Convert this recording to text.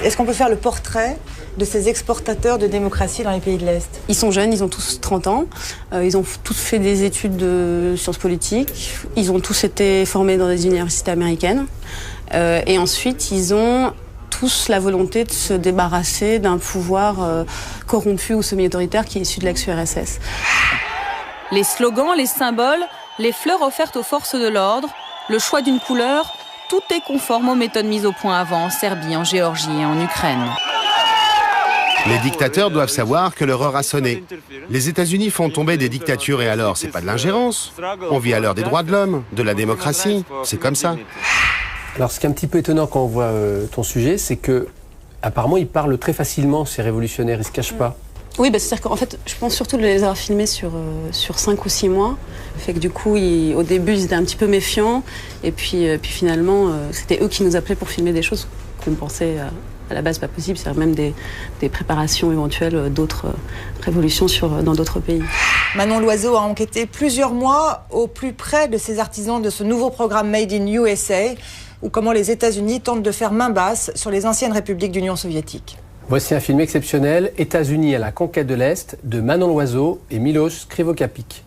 Est-ce qu'on peut faire le portrait de ces exportateurs de démocratie dans les pays de l'Est? Ils sont jeunes, ils ont tous 30 ans, ils ont tous fait des études de sciences politiques, ils ont tous été formés dans des universités américaines, et ensuite ils ont tous la volonté de se débarrasser d'un pouvoir corrompu ou semi-autoritaire qui est issu de l'ex-URSS. Les slogans, les symboles, les fleurs offertes aux forces de l'ordre, le choix d'une couleur, tout est conforme aux méthodes mises au point avant en Serbie, en Géorgie et en Ukraine. Les dictateurs doivent savoir que leur heure a sonné. Les États-Unis font tomber des dictatures et alors, c'est pas de l'ingérence. On vit à l'heure des droits de l'homme, de la démocratie, c'est comme ça. Alors, ce qui est un petit peu étonnant quand on voit ton sujet, c'est que apparemment, ils parlent très facilement, ces révolutionnaires, ils se cachent pas. Oui, c'est-à-dire qu'en fait, je pense surtout de les avoir filmés sur 5 ou 6 mois. Fait que du coup, au début, ils étaient un petit peu méfiants. Et puis finalement, c'était eux qui nous appelaient pour filmer des choses qu'on pensait à la base pas possible. C'est-à-dire même des préparations éventuelles d'autres révolutions dans d'autres pays. Manon Loiseau a enquêté plusieurs mois au plus près de ces artisans de ce nouveau programme Made in USA, ou comment les États-Unis tentent de faire main basse sur les anciennes républiques d'Union soviétique. Voici un film exceptionnel, États-Unis à la conquête de l'Est, de Manon Loiseau et Miloš Krivokapić.